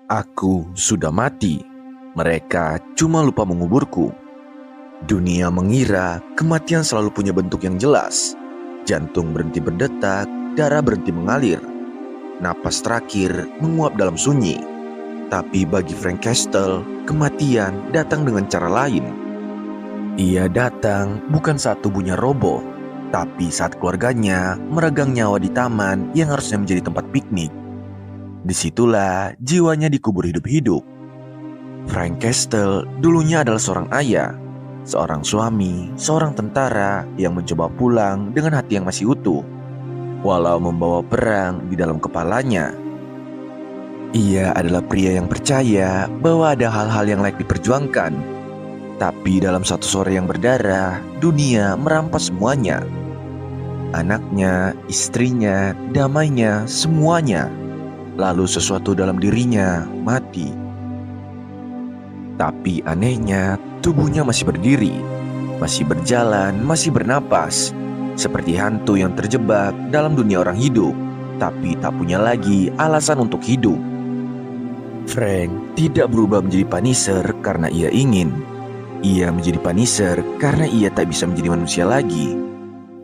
Aku sudah mati. Mereka cuma lupa menguburku. Dunia mengira kematian selalu punya bentuk yang jelas. Jantung berhenti berdetak, darah berhenti mengalir. Napas terakhir menguap dalam sunyi. Tapi bagi Frank Castle, kematian datang dengan cara lain. Ia datang bukan saat tubuhnya roboh, tapi saat keluarganya meregang nyawa di taman yang harusnya menjadi tempat piknik. Disitulah jiwanya dikubur hidup-hidup. Frank Castle dulunya adalah seorang ayah, seorang suami, seorang tentara yang mencoba pulang dengan hati yang masih utuh, walau membawa perang di dalam kepalanya. Ia adalah pria yang percaya bahwa ada hal-hal yang layak diperjuangkan. Tapi dalam satu sore yang berdarah, dunia merampas semuanya. Anaknya, istrinya, damainya, semuanya. Lalu sesuatu dalam dirinya mati. Tapi anehnya, tubuhnya masih berdiri, masih berjalan, masih bernapas, seperti hantu yang terjebak dalam dunia orang hidup, tapi tak punya lagi alasan untuk hidup. Frank tidak berubah menjadi Punisher karena ia ingin. Ia menjadi Punisher karena ia tak bisa menjadi manusia lagi.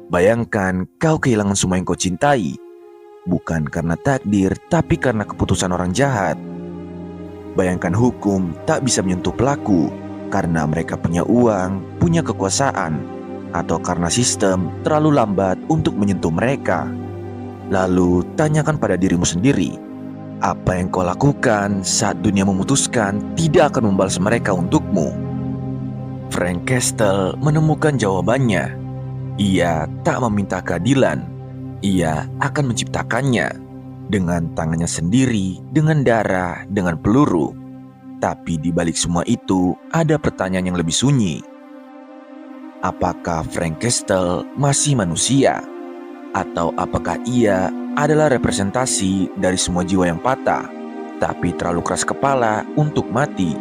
Bayangkan kau kehilangan semua yang kau cintai, bukan karena takdir, tapi karena keputusan orang jahat. Bayangkan hukum tak bisa menyentuh pelaku karena mereka punya uang, punya kekuasaan, atau karena sistem terlalu lambat untuk menyentuh mereka. Lalu tanyakan pada dirimu sendiri, apa yang kau lakukan saat dunia memutuskan tidak akan membalas mereka untukmu? Frank Castle menemukan jawabannya. Ia tak meminta keadilan. Ia akan menciptakannya dengan tangannya sendiri, dengan darah, dengan peluru. Tapi di balik semua itu ada pertanyaan yang lebih sunyi. Apakah Frank Castle masih manusia? Atau apakah ia adalah representasi dari semua jiwa yang patah, tapi terlalu keras kepala untuk mati?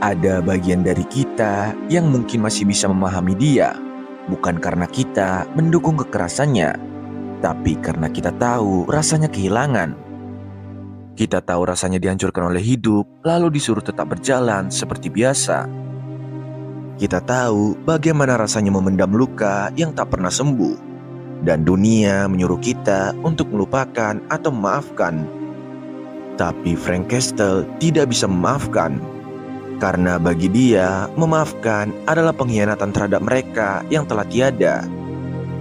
Ada bagian dari kita yang mungkin masih bisa memahami dia, bukan karena kita mendukung kekerasannya, tapi karena kita tahu rasanya kehilangan. Kita tahu rasanya dihancurkan oleh hidup, lalu disuruh tetap berjalan seperti biasa. Kita tahu bagaimana rasanya memendam luka yang tak pernah sembuh, dan dunia menyuruh kita untuk melupakan atau memaafkan. Tapi Frank Castle tidak bisa memaafkan, karena bagi dia memaafkan adalah pengkhianatan terhadap mereka yang telah tiada.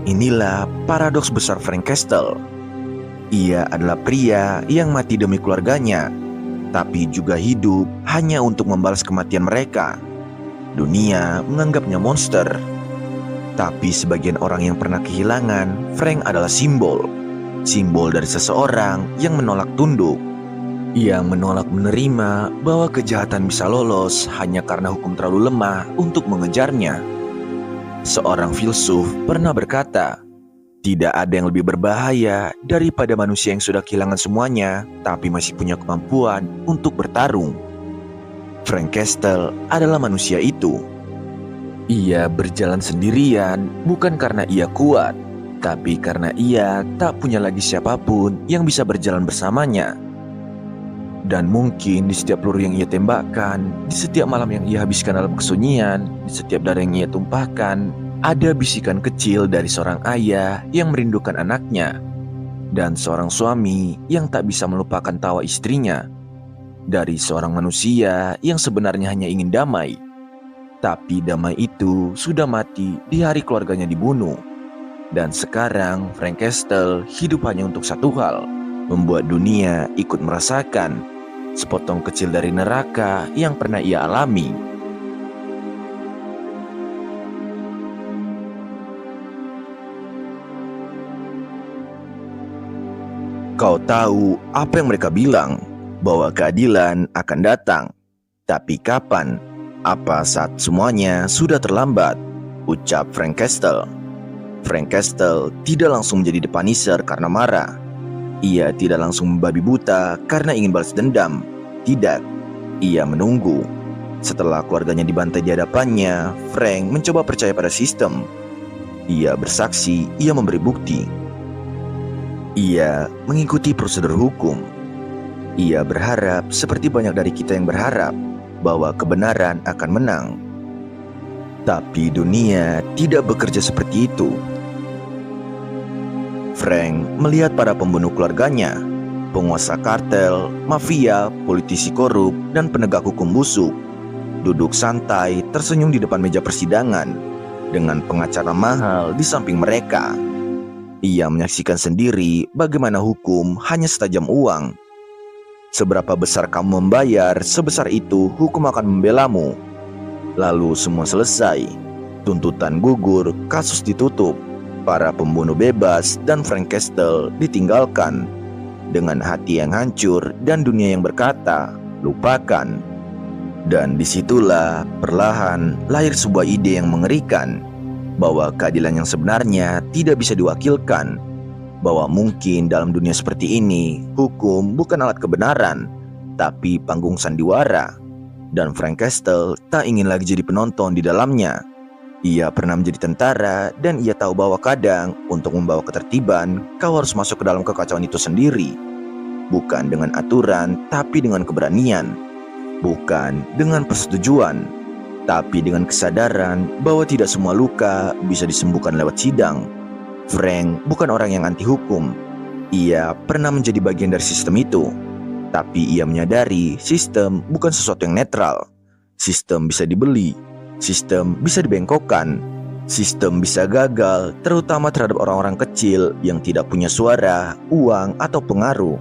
Inilah paradoks besar Frank Castle. Ia adalah pria yang mati demi keluarganya, tapi juga hidup hanya untuk membalas kematian mereka. Dunia menganggapnya monster. Tapi sebagian orang yang pernah kehilangan, Frank adalah simbol. Simbol dari seseorang yang menolak tunduk, yang menolak menerima bahwa kejahatan bisa lolos hanya karena hukum terlalu lemah untuk mengejarnya. Seorang filsuf pernah berkata, tidak ada yang lebih berbahaya daripada manusia yang sudah kehilangan semuanya, tapi masih punya kemampuan untuk bertarung. Frank Castle adalah manusia itu. Ia berjalan sendirian bukan karena ia kuat, tapi karena ia tak punya lagi siapapun yang bisa berjalan bersamanya. Dan mungkin di setiap peluru yang ia tembakkan, di setiap malam yang ia habiskan dalam kesunyian, di setiap darah yang ia tumpahkan, ada bisikan kecil dari seorang ayah yang merindukan anaknya, dan seorang suami yang tak bisa melupakan tawa istrinya, dari seorang manusia yang sebenarnya hanya ingin damai. Tapi damai itu sudah mati di hari keluarganya dibunuh. Dan sekarang Frank Castle hidup hanya untuk satu hal, membuat dunia ikut merasakan sepotong kecil dari neraka yang pernah ia alami. Kau tahu apa yang mereka bilang? Bahwa keadilan akan datang. Tapi kapan? Apa saat semuanya sudah terlambat? Ucap Frank Castle. Frank Castle tidak langsung menjadi The Punisher karena marah. Ia tidak langsung membabi buta karena ingin balas dendam. Tidak. Ia menunggu. Setelah keluarganya dibantai di hadapannya, Frank mencoba percaya pada sistem. Ia bersaksi, ia memberi bukti. Ia mengikuti prosedur hukum. Ia berharap seperti banyak dari kita yang berharap bahwa kebenaran akan menang. Tapi dunia tidak bekerja seperti itu. Frank melihat para pembunuh keluarganya, penguasa kartel, mafia, politisi korup, dan penegak hukum busuk duduk santai tersenyum di depan meja persidangan dengan pengacara mahal di samping mereka. Ia menyaksikan sendiri bagaimana hukum hanya setajam uang. Seberapa besar kamu membayar, sebesar itu hukum akan membelamu. Lalu semua selesai. Tuntutan gugur, kasus ditutup. Para pembunuh bebas dan Frank Castle ditinggalkan. Dengan hati yang hancur dan dunia yang berkata, lupakan. Dan disitulah perlahan lahir sebuah ide yang mengerikan. Bahwa keadilan yang sebenarnya tidak bisa diwakilkan. Bahwa mungkin dalam dunia seperti ini, hukum bukan alat kebenaran, tapi panggung sandiwara. Dan Frank Castle tak ingin lagi jadi penonton di dalamnya. Ia pernah menjadi tentara dan ia tahu bahwa kadang untuk membawa ketertiban, kau harus masuk ke dalam kekacauan itu sendiri. Bukan dengan aturan, tapi dengan keberanian. Bukan dengan persetujuan, tapi dengan kesadaran bahwa tidak semua luka bisa disembuhkan lewat sidang. Frank bukan orang yang anti hukum. Ia pernah menjadi bagian dari sistem itu. Tapi ia menyadari sistem bukan sesuatu yang netral. Sistem bisa dibeli. Sistem bisa dibengkokkan. Sistem bisa gagal, terutama terhadap orang-orang kecil yang tidak punya suara, uang, atau pengaruh.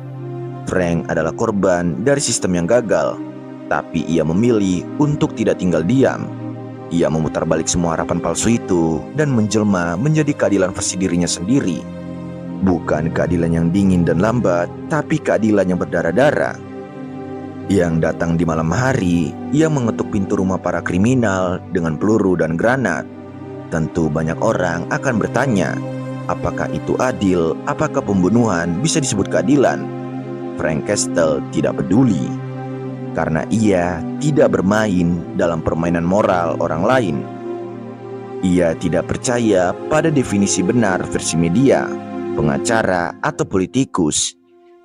Frank adalah korban dari sistem yang gagal. Tapi ia memilih untuk tidak tinggal diam. Ia memutar balik semua harapan palsu itu dan menjelma menjadi keadilan versi dirinya sendiri. Bukan keadilan yang dingin dan lambat, tapi keadilan yang berdarah-darah. Yang datang di malam hari, ia mengetuk pintu rumah para kriminal dengan peluru dan granat. Tentu banyak orang akan bertanya, apakah itu adil? Apakah pembunuhan bisa disebut keadilan? Frank Castle tidak peduli. Karena ia tidak bermain dalam permainan moral orang lain. Ia tidak percaya pada definisi benar versi media, pengacara, atau politikus.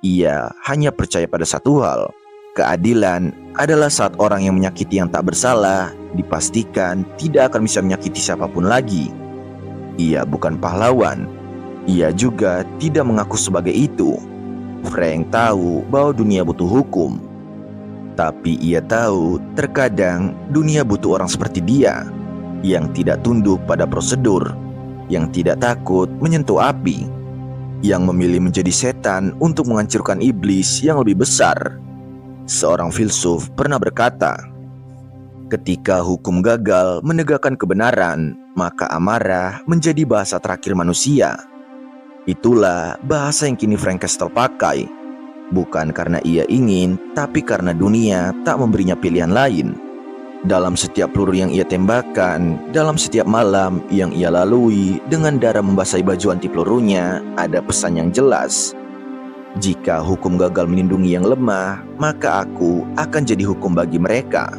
Ia hanya percaya pada satu hal. Keadilan adalah saat orang yang menyakiti yang tak bersalah dipastikan tidak akan bisa menyakiti siapapun lagi. Ia bukan pahlawan. Ia juga tidak mengaku sebagai itu. Frank tahu bahwa dunia butuh hukum. Tapi ia tahu terkadang dunia butuh orang seperti dia, yang tidak tunduk pada prosedur, yang tidak takut menyentuh api, yang memilih menjadi setan untuk menghancurkan iblis yang lebih besar. Seorang filsuf pernah berkata, ketika hukum gagal menegakkan kebenaran, maka amarah menjadi bahasa terakhir manusia. Itulah bahasa yang kini Frank Castle pakai. Bukan karena ia ingin, tapi karena dunia tak memberinya pilihan lain. Dalam setiap peluru yang ia tembakkan, dalam setiap malam yang ia lalui dengan darah membasahi baju anti pelurunya, ada pesan yang jelas. Jika hukum gagal melindungi yang lemah, maka aku akan jadi hukum bagi mereka.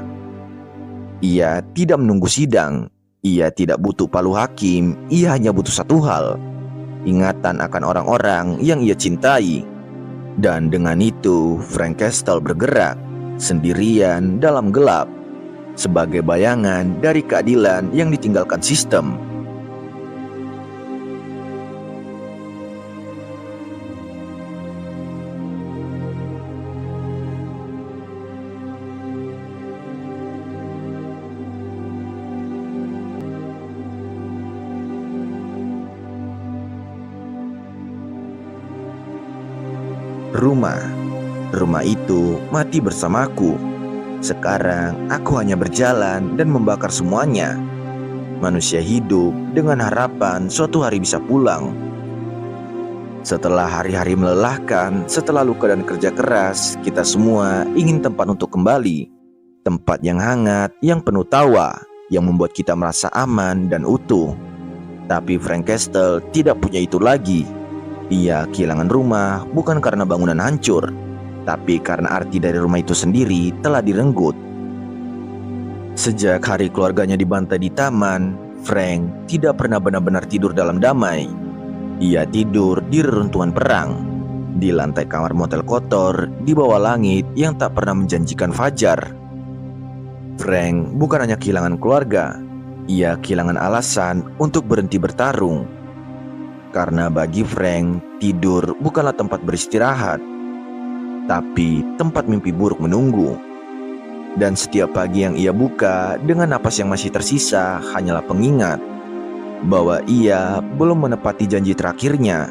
Ia tidak menunggu sidang. Ia tidak butuh palu hakim. Ia hanya butuh satu hal. Ingatan akan orang-orang yang ia cintai. Dan dengan itu, Frank Castle bergerak sendirian dalam gelap, sebagai bayangan dari keadilan yang ditinggalkan sistem. Rumah itu mati bersamaku. Sekarang aku hanya berjalan dan membakar semuanya. Manusia hidup dengan harapan suatu hari bisa pulang. Setelah hari-hari melelahkan, setelah luka dan kerja keras, kita semua ingin tempat untuk kembali. Tempat yang hangat, yang penuh tawa, yang membuat kita merasa aman dan utuh. Tapi Frank Castle tidak punya itu lagi. Ia kehilangan rumah bukan karena bangunan hancur, tapi karena arti dari rumah itu sendiri telah direnggut. Sejak hari keluarganya dibantai di taman, Frank tidak pernah benar-benar tidur dalam damai. Ia tidur di reruntuhan perang. di lantai kamar motel kotor, di bawah langit yang tak pernah menjanjikan fajar. Frank bukan hanya kehilangan keluarga, ia kehilangan alasan untuk berhenti bertarung. Karena bagi Frank, tidur bukanlah tempat beristirahat, tapi tempat mimpi buruk menunggu. Dan setiap pagi yang ia buka dengan napas yang masih tersisa hanyalah pengingat bahwa ia belum menepati janji terakhirnya,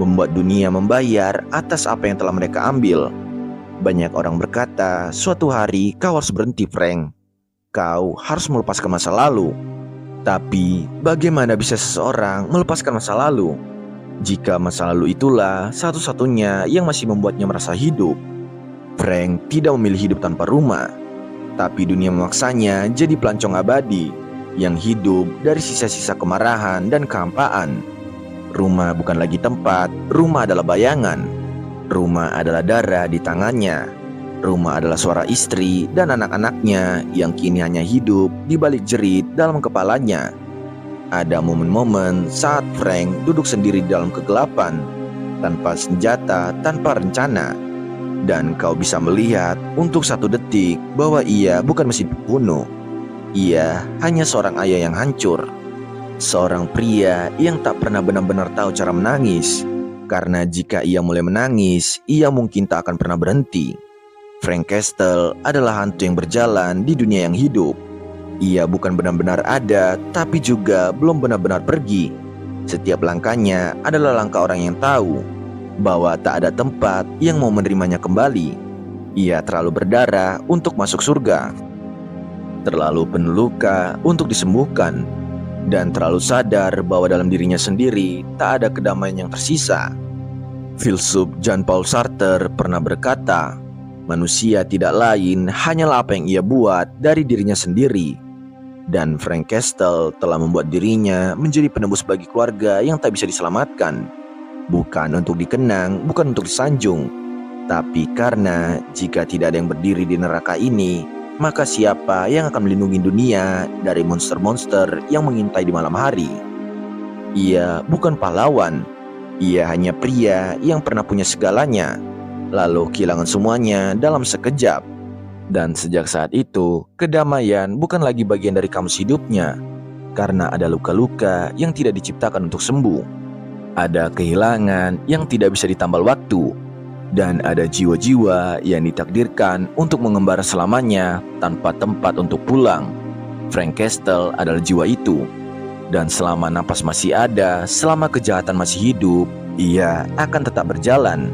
membuat dunia membayar atas apa yang telah mereka ambil. Banyak orang berkata, suatu hari kau harus berhenti, Frank. Kau harus melepaskan masa lalu. Tapi bagaimana bisa seseorang melepaskan masa lalu jika masa lalu itulah satu-satunya yang masih membuatnya merasa hidup? Frank tidak memilih hidup tanpa rumah, tapi dunia memaksanya jadi pelancong abadi yang hidup dari sisa-sisa kemarahan dan kehampaan. Rumah bukan lagi tempat, rumah adalah bayangan. Rumah adalah darah di tangannya. Rumah adalah suara istri dan anak-anaknya yang kini hanya hidup di balik jerit dalam kepalanya. Ada momen-momen saat Frank duduk sendiri dalam kegelapan, tanpa senjata, tanpa rencana. Dan kau bisa melihat untuk satu detik bahwa ia bukan mesin pembunuh. Ia hanya seorang ayah yang hancur. Seorang pria yang tak pernah benar-benar tahu cara menangis. Karena jika ia mulai menangis, ia mungkin tak akan pernah berhenti. Frank Castle adalah hantu yang berjalan di dunia yang hidup. Ia bukan benar-benar ada, tapi juga belum benar-benar pergi. Setiap langkahnya adalah langkah orang yang tahu bahwa tak ada tempat yang mau menerimanya kembali. Ia terlalu berdarah untuk masuk surga, terlalu penuh luka untuk disembuhkan, dan terlalu sadar bahwa dalam dirinya sendiri tak ada kedamaian yang tersisa. Filsuf Jean-Paul Sartre pernah berkata, manusia tidak lain hanyalah apa yang ia buat dari dirinya sendiri. Dan Frank Castle telah membuat dirinya menjadi penebus bagi keluarga yang tak bisa diselamatkan. Bukan untuk dikenang, bukan untuk disanjung, tapi karena jika tidak ada yang berdiri di neraka ini, maka siapa yang akan melindungi dunia dari monster-monster yang mengintai di malam hari? Ia bukan pahlawan, ia hanya pria yang pernah punya segalanya, lalu kehilangan semuanya dalam sekejap. Dan sejak saat itu, kedamaian bukan lagi bagian dari kamus hidupnya, karena ada luka-luka yang tidak diciptakan untuk sembuh. Ada kehilangan yang tidak bisa ditambal waktu, dan ada jiwa-jiwa yang ditakdirkan untuk mengembara selamanya tanpa tempat untuk pulang. Frank Castle adalah jiwa itu, dan selama napas masih ada, selama kejahatan masih hidup, ia akan tetap berjalan.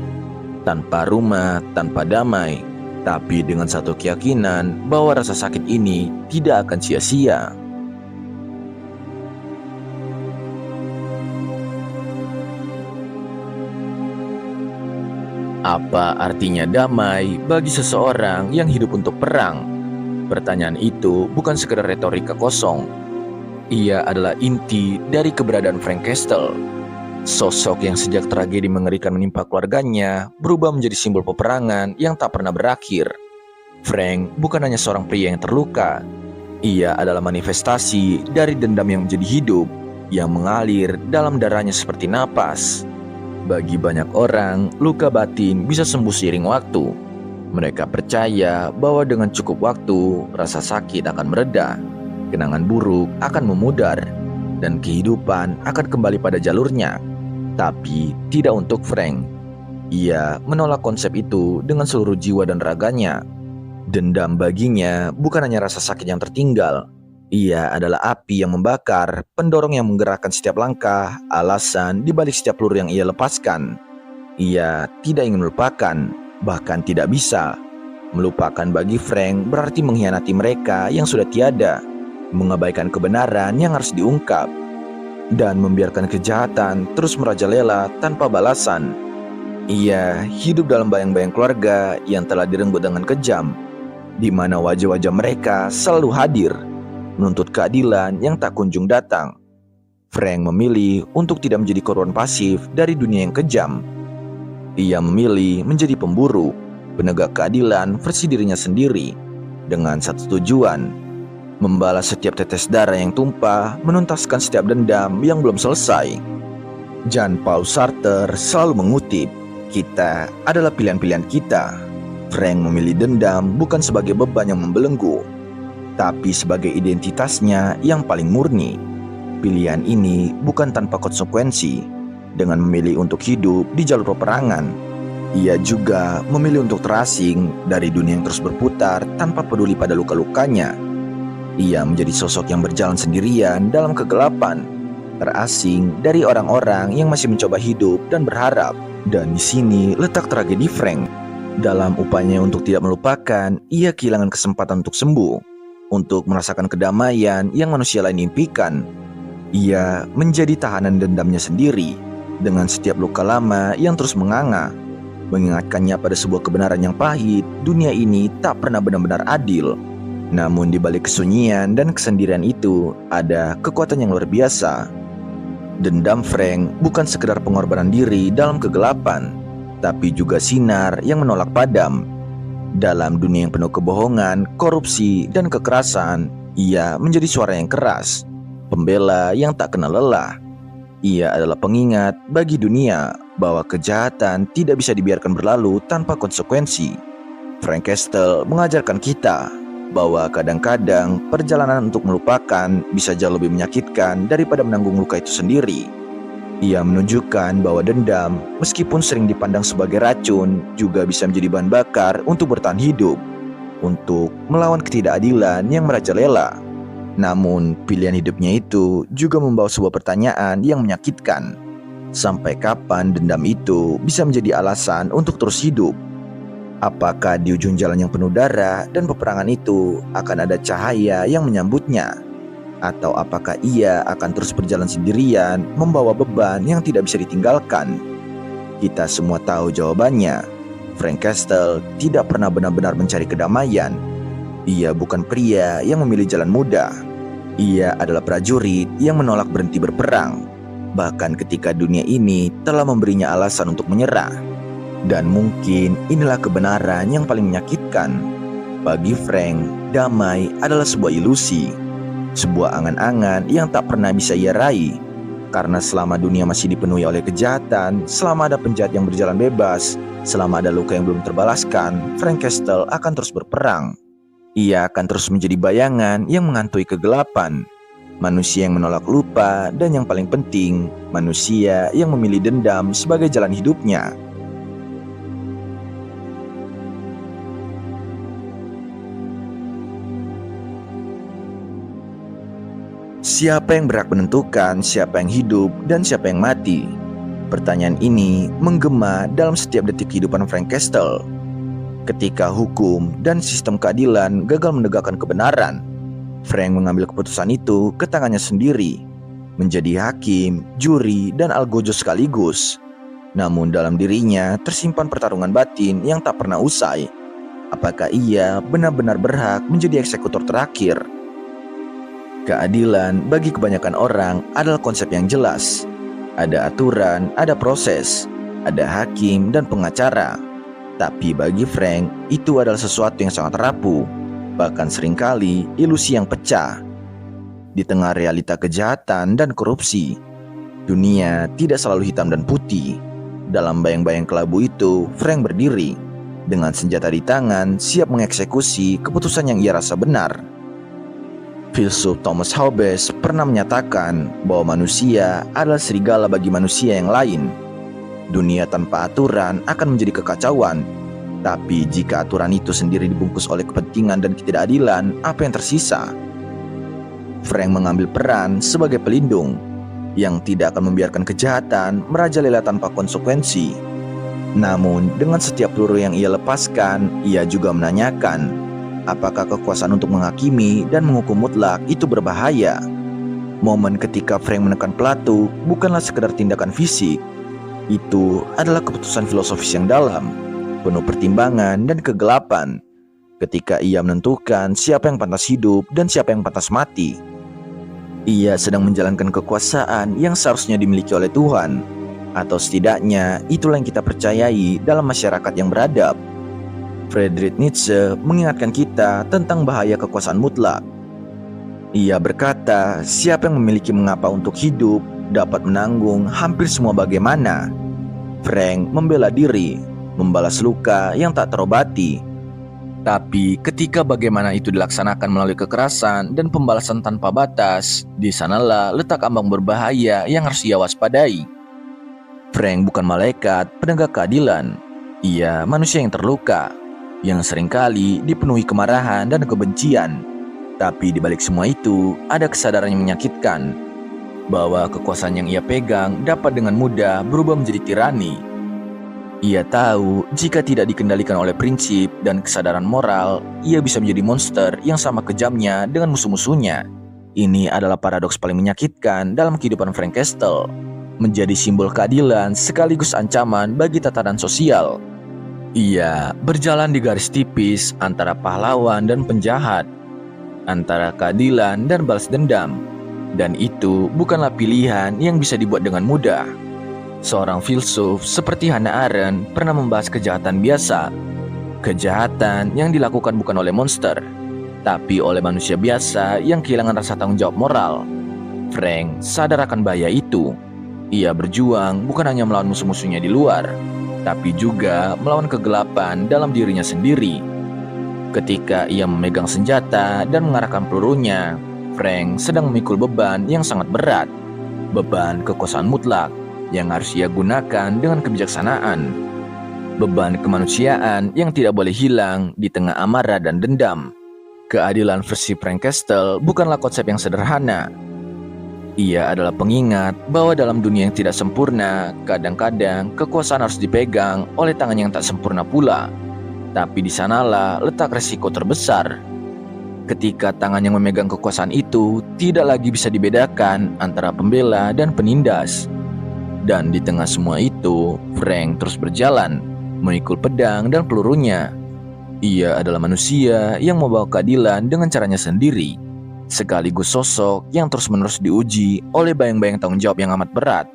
Tanpa rumah, tanpa damai, tapi dengan satu keyakinan bahwa rasa sakit ini tidak akan sia-sia. Apa artinya damai bagi seseorang yang hidup untuk perang? Pertanyaan itu bukan sekedar retorika kosong. Ia adalah inti dari keberadaan Frank Castle. Sosok yang sejak tragedi mengerikan menimpa keluarganya berubah menjadi simbol peperangan yang tak pernah berakhir. Frank bukan hanya seorang pria yang terluka. Ia adalah manifestasi dari dendam yang menjadi hidup, yang mengalir dalam darahnya seperti napas. Bagi banyak orang, luka batin bisa sembuh seiring waktu. Mereka percaya bahwa dengan cukup waktu, rasa sakit akan mereda, kenangan buruk akan memudar, dan kehidupan akan kembali pada jalurnya. Tapi tidak untuk Frank. Ia menolak konsep itu dengan seluruh jiwa dan raganya. Dendam baginya bukan hanya rasa sakit yang tertinggal. Ia adalah api yang membakar, pendorong yang menggerakkan setiap langkah, alasan di balik setiap peluru yang ia lepaskan. Ia tidak ingin melupakan, bahkan tidak bisa. Melupakan bagi Frank berarti mengkhianati mereka yang sudah tiada, mengabaikan kebenaran yang harus diungkap, dan membiarkan kejahatan terus merajalela tanpa balasan. Ia hidup dalam bayang-bayang keluarga yang telah direnggut dengan kejam, di mana wajah-wajah mereka selalu hadir, menuntut keadilan yang tak kunjung datang. Frank memilih untuk tidak menjadi korban pasif dari dunia yang kejam. Ia memilih menjadi pemburu, penegak keadilan versi dirinya sendiri, dengan satu tujuan: membalas setiap tetes darah yang tumpah, menuntaskan setiap dendam yang belum selesai. Jean-Paul Sartre selalu mengutip, Kita adalah pilihan-pilihan kita. Frank memilih dendam bukan sebagai beban yang membelenggu, tapi sebagai identitasnya yang paling murni. Pilihan ini bukan tanpa konsekuensi. Dengan memilih untuk hidup di jalur peperangan, ia juga memilih untuk terasing dari dunia yang terus berputar tanpa peduli pada luka-lukanya. Ia menjadi sosok yang berjalan sendirian dalam kegelapan, terasing dari orang-orang yang masih mencoba hidup dan berharap. Dan di sini letak tragedi Frank. Dalam upayanya untuk tidak melupakan, ia kehilangan kesempatan untuk sembuh, untuk merasakan kedamaian yang manusia lain impikan. Ia menjadi tahanan dendamnya sendiri, dengan setiap luka lama yang terus menganga, mengingatkannya pada sebuah kebenaran yang pahit. Dunia ini tak pernah benar-benar adil. Namun di balik kesunyian dan kesendirian itu, ada kekuatan yang luar biasa. Dendam Frank bukan sekedar pengorbanan diri dalam kegelapan, tapi juga sinar yang menolak padam. Dalam dunia yang penuh kebohongan, korupsi, dan kekerasan, ia menjadi suara yang keras, pembela yang tak kenal lelah. Ia adalah pengingat bagi dunia bahwa kejahatan tidak bisa dibiarkan berlalu tanpa konsekuensi. Frank Castle mengajarkan kita bahwa kadang-kadang perjalanan untuk melupakan bisa jauh lebih menyakitkan daripada menanggung luka itu sendiri. Ia menunjukkan bahwa dendam, meskipun sering dipandang sebagai racun, juga bisa menjadi bahan bakar untuk bertahan hidup, untuk melawan ketidakadilan yang merajalela. Namun, pilihan hidupnya itu juga membawa sebuah pertanyaan yang menyakitkan. Sampai kapan dendam itu bisa menjadi alasan untuk terus hidup? Apakah di ujung jalan yang penuh darah dan peperangan itu akan ada cahaya yang menyambutnya? Atau apakah ia akan terus berjalan sendirian, membawa beban yang tidak bisa ditinggalkan? Kita semua tahu jawabannya. Frank Castle tidak pernah benar-benar mencari kedamaian. Ia bukan pria yang memilih jalan mudah. Ia adalah prajurit yang menolak berhenti berperang, bahkan ketika dunia ini telah memberinya alasan untuk menyerah. Dan mungkin inilah kebenaran yang paling menyakitkan. Bagi Frank, damai adalah sebuah ilusi, sebuah angan-angan yang tak pernah bisa ia raih. Karena selama dunia masih dipenuhi oleh kejahatan, selama ada penjahat yang berjalan bebas, selama ada luka yang belum terbalaskan, Frank Castle akan terus berperang. Ia akan terus menjadi bayangan yang menghantui kegelapan, manusia yang menolak lupa, dan yang paling penting, manusia yang memilih dendam sebagai jalan hidupnya. Siapa yang berhak menentukan siapa yang hidup dan siapa yang mati? Pertanyaan ini menggema dalam setiap detik kehidupan Frank Castle. Ketika hukum dan sistem keadilan gagal menegakkan kebenaran, Frank mengambil keputusan itu ke tangannya sendiri, menjadi hakim, juri, dan algojo sekaligus. Namun dalam dirinya tersimpan pertarungan batin yang tak pernah usai. Apakah ia benar-benar berhak menjadi eksekutor terakhir? Keadilan bagi kebanyakan orang adalah konsep yang jelas. Ada aturan, ada proses, ada hakim dan pengacara. Tapi bagi Frank, itu adalah sesuatu yang sangat rapuh, bahkan seringkali ilusi yang pecah. Di tengah realita kejahatan dan korupsi, dunia tidak selalu hitam dan putih. Dalam bayang-bayang kelabu itu, Frank berdiri, dengan senjata di tangan, siap mengeksekusi keputusan yang ia rasa benar. Filsuf Thomas Hobbes pernah menyatakan bahwa manusia adalah serigala bagi manusia yang lain. Dunia tanpa aturan akan menjadi kekacauan, tapi jika aturan itu sendiri dibungkus oleh kepentingan dan ketidakadilan, apa yang tersisa? Frank mengambil peran sebagai pelindung yang tidak akan membiarkan kejahatan merajalela tanpa konsekuensi. Namun, dengan setiap peluru yang ia lepaskan, ia juga menanyakan, apakah kekuasaan untuk menghakimi dan menghukum mutlak itu berbahaya? Momen ketika Frank menekan pelatu bukanlah sekedar tindakan fisik. Itu adalah keputusan filosofis yang dalam, penuh pertimbangan dan kegelapan. Ketika ia menentukan siapa yang pantas hidup dan siapa yang pantas mati, ia sedang menjalankan kekuasaan yang seharusnya dimiliki oleh Tuhan. Atau setidaknya itulah yang kita percayai dalam masyarakat yang beradab. Friedrich Nietzsche mengingatkan kita tentang bahaya kekuasaan mutlak. Ia berkata, siapa yang memiliki mengapa untuk hidup dapat menanggung hampir semua bagaimana. Frank membela diri, membalas luka yang tak terobati. Tapi ketika bagaimana itu dilaksanakan melalui kekerasan dan pembalasan tanpa batas, di sanalah letak ambang berbahaya yang harus ia waspadai. Frank bukan malaikat penegak keadilan. Ia manusia yang terluka, yang seringkali dipenuhi kemarahan dan kebencian. Tapi di balik semua itu, ada kesadaran yang menyakitkan, bahwa kekuasaan yang ia pegang dapat dengan mudah berubah menjadi tirani. Ia tahu jika tidak dikendalikan oleh prinsip dan kesadaran moral, ia bisa menjadi monster yang sama kejamnya dengan musuh-musuhnya. Ini adalah paradoks paling menyakitkan dalam kehidupan Frank Castle. Menjadi simbol keadilan sekaligus ancaman bagi tatanan sosial. Ia berjalan di garis tipis antara pahlawan dan penjahat, antara keadilan dan balas dendam. Dan itu bukanlah pilihan yang bisa dibuat dengan mudah. Seorang filsuf seperti Hannah Arendt pernah membahas kejahatan biasa. Kejahatan yang dilakukan bukan oleh monster, tapi oleh manusia biasa yang kehilangan rasa tanggung jawab moral. Frank sadar akan bahaya itu. Ia berjuang bukan hanya melawan musuh-musuhnya di luar, tapi juga melawan kegelapan dalam dirinya sendiri. Ketika ia memegang senjata dan mengarahkan pelurunya, Frank sedang memikul beban yang sangat berat. Beban kekuasaan mutlak yang harus ia gunakan dengan kebijaksanaan. Beban kemanusiaan yang tidak boleh hilang di tengah amarah dan dendam. Keadilan versi Frank Castle bukanlah konsep yang sederhana. Ia adalah pengingat bahwa dalam dunia yang tidak sempurna, kadang-kadang kekuasaan harus dipegang oleh tangan yang tak sempurna pula. Tapi di sanalah letak resiko terbesar. Ketika tangan yang memegang kekuasaan itu tidak lagi bisa dibedakan antara pembela dan penindas. Dan di tengah semua itu, Frank terus berjalan, memikul pedang dan pelurunya. Ia adalah manusia yang membawa keadilan dengan caranya sendiri, sekaligus sosok yang terus-menerus diuji oleh bayang-bayang tanggung jawab yang amat berat.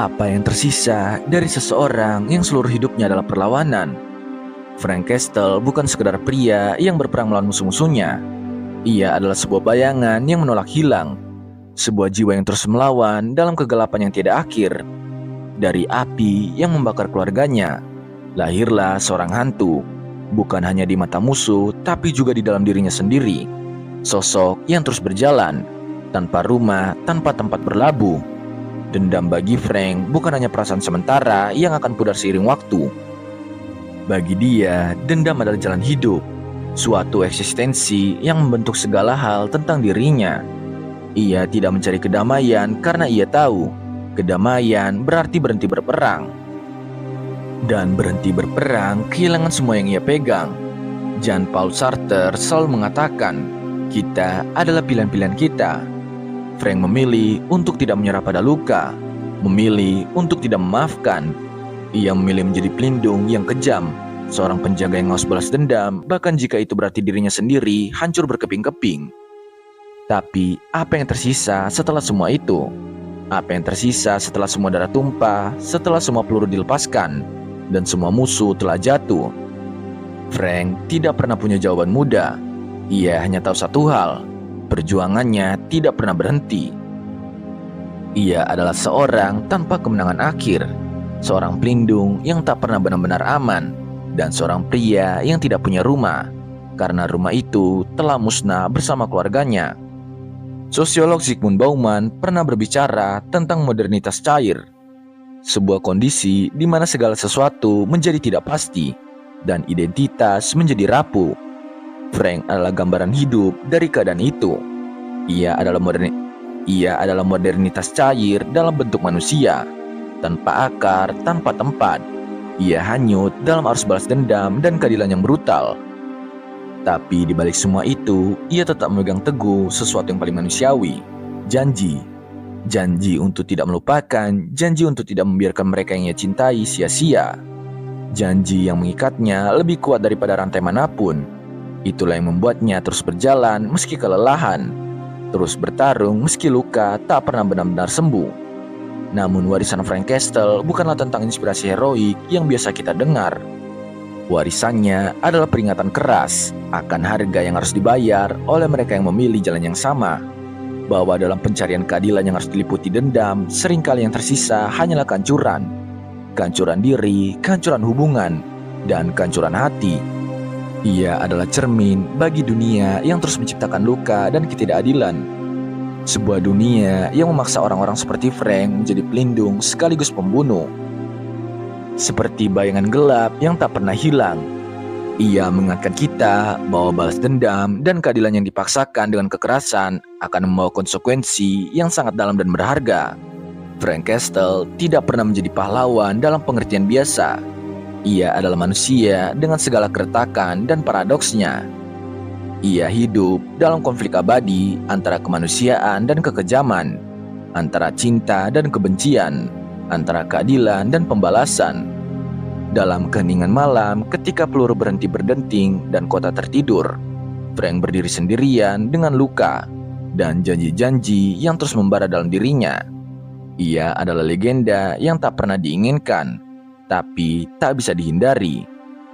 Apa yang tersisa dari seseorang yang seluruh hidupnya adalah perlawanan? Frank Castle bukan sekedar pria yang berperang melawan musuh-musuhnya. Ia adalah sebuah bayangan yang menolak hilang, sebuah jiwa yang terus melawan dalam kegelapan yang tiada akhir. Dari api yang membakar keluarganya, lahirlah seorang hantu, bukan hanya di mata musuh, tapi juga di dalam dirinya sendiri. Sosok yang terus berjalan, tanpa rumah, tanpa tempat berlabuh. Dendam bagi Frank bukan hanya perasaan sementara yang akan pudar seiring waktu. Bagi dia, dendam adalah jalan hidup, suatu eksistensi yang membentuk segala hal tentang dirinya. Ia tidak mencari kedamaian karena ia tahu kedamaian berarti berhenti berperang. Dan berhenti berperang kehilangan semua yang ia pegang. Jean-Paul Sartre selalu mengatakan, kita adalah pilihan-pilihan kita. Frank memilih untuk tidak menyerah pada luka, memilih untuk tidak memaafkan. Ia memilih menjadi pelindung yang kejam, seorang penjaga yang haus balas dendam, bahkan jika itu berarti dirinya sendiri hancur berkeping-keping. Tapi apa yang tersisa setelah semua itu? Apa yang tersisa setelah semua darah tumpah, setelah semua peluru dilepaskan, dan semua musuh telah jatuh? Frank tidak pernah punya jawaban mudah. Ia hanya tahu satu hal, perjuangannya tidak pernah berhenti. Ia adalah seorang tanpa kemenangan akhir, seorang pelindung yang tak pernah benar-benar aman, dan seorang pria yang tidak punya rumah, karena rumah itu telah musnah bersama keluarganya. Sosiolog Zygmunt Bauman pernah berbicara tentang modernitas cair, sebuah kondisi di mana segala sesuatu menjadi tidak pasti, dan identitas menjadi rapuh. Frank adalah gambaran hidup dari keadaan itu. Ia adalah modernitas cair dalam bentuk manusia, tanpa akar, tanpa tempat. Ia hanyut dalam arus balas dendam dan keadilan yang brutal. Tapi di balik semua itu, ia tetap memegang teguh sesuatu yang paling manusiawi, janji. Janji untuk tidak melupakan, janji untuk tidak membiarkan mereka yang ia cintai sia-sia. Janji yang mengikatnya lebih kuat daripada rantai manapun. Itulah yang membuatnya terus berjalan meski kelelahan, terus bertarung meski luka tak pernah benar-benar sembuh. Namun warisan Frank Castle bukanlah tentang inspirasi heroik yang biasa kita dengar. Warisannya adalah peringatan keras akan harga yang harus dibayar oleh mereka yang memilih jalan yang sama. Bahwa dalam pencarian keadilan yang harus diliputi dendam, seringkali yang tersisa hanyalah kehancuran. Kehancuran diri, kehancuran hubungan, dan kehancuran hati. Ia adalah cermin bagi dunia yang terus menciptakan luka dan ketidakadilan. Sebuah dunia yang memaksa orang-orang seperti Frank menjadi pelindung sekaligus pembunuh. Seperti bayangan gelap yang tak pernah hilang, ia mengingatkan kita bahwa balas dendam dan keadilan yang dipaksakan dengan kekerasan akan membawa konsekuensi yang sangat dalam dan berharga. Frank Castle tidak pernah menjadi pahlawan dalam pengertian biasa. Ia adalah manusia dengan segala keretakan dan paradoksnya. Ia hidup dalam konflik abadi antara kemanusiaan dan kekejaman, antara cinta dan kebencian, antara keadilan dan pembalasan. Dalam keheningan malam ketika peluru berhenti berdenting dan kota tertidur, Frank berdiri sendirian dengan luka dan janji-janji yang terus membara dalam dirinya. Ia adalah legenda yang tak pernah diinginkan, tapi tak bisa dihindari.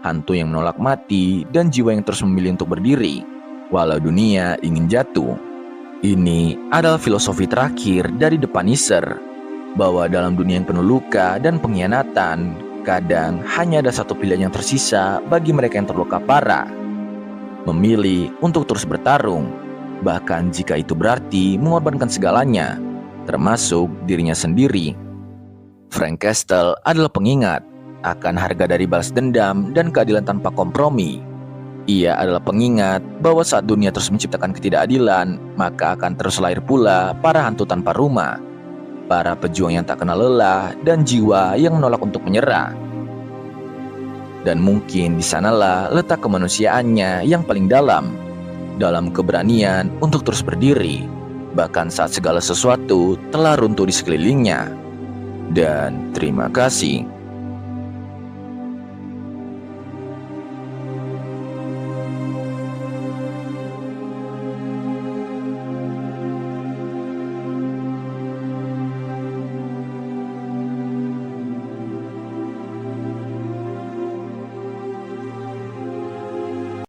Hantu yang menolak mati dan jiwa yang terus memilih untuk berdiri, walau dunia ingin jatuh. Ini adalah filosofi terakhir dari The Punisher, bahwa dalam dunia yang penuh luka dan pengkhianatan, kadang hanya ada satu pilihan yang tersisa bagi mereka yang terluka parah. Memilih untuk terus bertarung, bahkan jika itu berarti mengorbankan segalanya, termasuk dirinya sendiri. Frank Castle adalah pengingat akan harga dari balas dendam dan keadilan tanpa kompromi. Ia adalah pengingat bahwa saat dunia terus menciptakan ketidakadilan, maka akan terus lahir pula para hantu tanpa rumah, para pejuang yang tak kenal lelah dan jiwa yang menolak untuk menyerah. Dan mungkin di sanalah letak kemanusiaannya yang paling dalam keberanian untuk terus berdiri, bahkan saat segala sesuatu telah runtuh di sekelilingnya. Dan terima kasih.